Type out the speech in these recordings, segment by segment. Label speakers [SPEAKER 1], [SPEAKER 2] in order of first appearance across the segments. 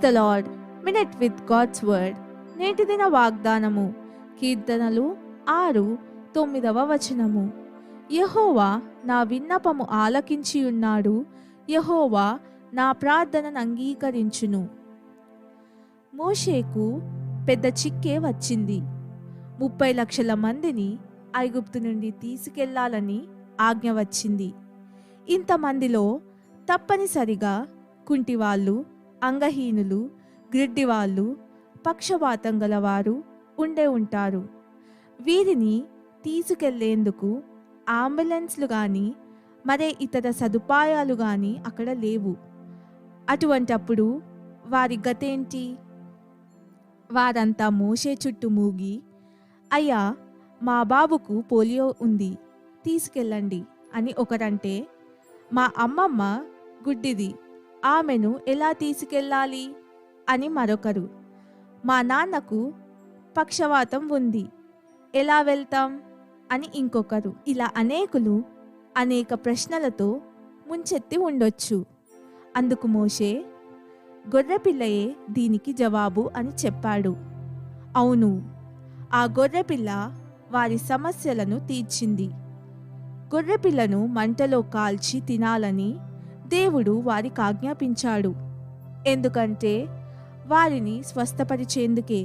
[SPEAKER 1] The Lord. Minute with God's word. నేటి దిన వాగ్దానము. కీర్తనలు 6:9. యెహోవా నా విన్నపము ఆలకించియున్నాడు. యెహోవా నా ప్రార్థనను అంగీకరించును. మోషేకు పెద్ద చిక్కే వచ్చింది. 30 లక్షల మందిని ఐగుప్తు నుండి తీసుకెళ్లాలని ఆజ్ఞ వచ్చింది. ఇంతమందిలో తప్పనిసరిగా కుంటివాళ్ళు, అంగహీనులు, గ్రిడ్డివాళ్ళు, పక్షవాతం గలవారు ఉండే ఉంటారు. వీరిని తీసుకెళ్లేందుకు అంబులెన్స్లు కానీ మరే ఇతర సదుపాయాలు కానీ అక్కడ లేవు. అటువంటప్పుడు వారి గతేంటి? వారంతా మోషే చుట్టూ మూగి, అయ్యా, మా బాబుకు పోలియో ఉంది, తీసుకెళ్ళండి అని ఒకరంటే, మా అమ్మమ్మ గుడ్డిది, ఆమెను ఎలా తీసుకెళ్ళాలి అని మరొకరు, మా నాన్నకు పక్షవాతం ఉంది, ఎలా వెళ్తాం అని ఇంకొకరు. ఇలా అనేకులు అనేక ప్రశ్నలతో ముంచెత్తి ఉండొచ్చు. అందుకు మోషే, గొర్రెపిల్లయే దీనికి జవాబు అని చెప్పాడు. అవును, ఆ గొర్రెపిల్ల వారి సమస్యలను తీర్చింది. గొర్రెపిల్లను మంటలో కాల్చి తినాలని దేవుడు వారికి ఆజ్ఞాపించాడు. ఎందుకంటే వారిని స్వస్థపరిచేందుకే.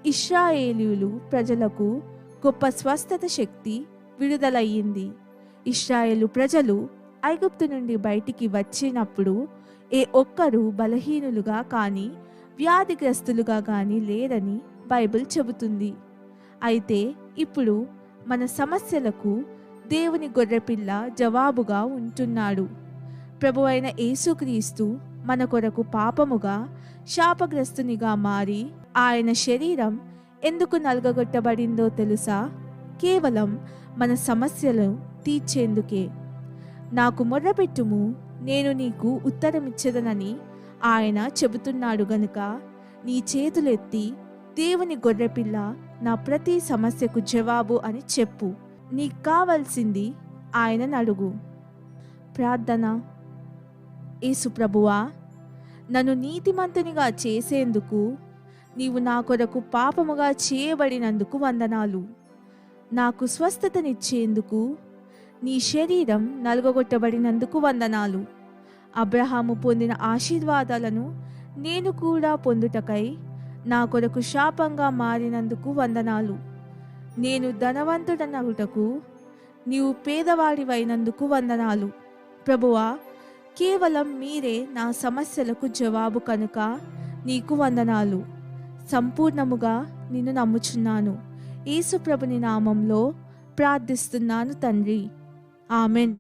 [SPEAKER 1] ఇశ్రాయేలీయులు ప్రజలకు గొప్ప స్వస్థత శక్తి విడుదలయ్యింది. ఇశ్రాయేలు ప్రజలు ఐగుప్తు నుండి బయటికి వచ్చినప్పుడు ఏ ఒక్కరూ బలహీనులుగా కానీ వ్యాధిగ్రస్తులుగా కానీ లేరని బైబిల్ చెబుతుంది. అయితే ఇప్పుడు మన సమస్యలకు దేవుని గొర్రెపిల్ల జవాబుగా ఉంటున్నాడు. ప్రభువైన యేసుక్రీస్తు మన కొరకు పాపముగా శాపగ్రస్తునిగా మారి ఆయన శరీరం ఎందుకు నలగగొట్టబడిందో తెలుసా? కేవలం మన సమస్యలు తీర్చేందుకే. నాకు మొర్రపెట్టుము, నేను నీకు ఉత్తరమిచ్చేదనని ఆయన చెబుతున్నాడు గనుక నీ చేతులెత్తి దేవుని గొర్రెపిల్ల నా ప్రతి సమస్యకు జవాబు అని చెప్పు. నీకు కావాల్సింది ఆయనను అడుగు. ప్రార్థన. యేసు ప్రభువా, నన్ను నీతిమంతునిగా చేసేందుకు నీవు నా కొరకు పాపముగా చేయబడినందుకు వందనాలు. నాకు స్వస్థతనిచ్చేందుకు నీ శరీరం నలుగగొట్టబడినందుకు వందనాలు. అబ్రహాము పొందిన ఆశీర్వాదాలను నేను కూడా పొందుటకై నా కొరకు శాపంగా మారినందుకు వందనాలు. నేను ధనవంతుడనగుటకు నీవు పేదవాడివైనందుకు వందనాలు. ప్రభువా, కేవలం మీరే నా సమస్యలకు జవాబు కనుక నీకు వందనాలు. సంపూర్ణముగా నిన్ను నమ్ముచున్నాను. యేసు ప్రభుని నామంలో ప్రార్థిస్తున్నాను తండ్రి. ఆమెన్.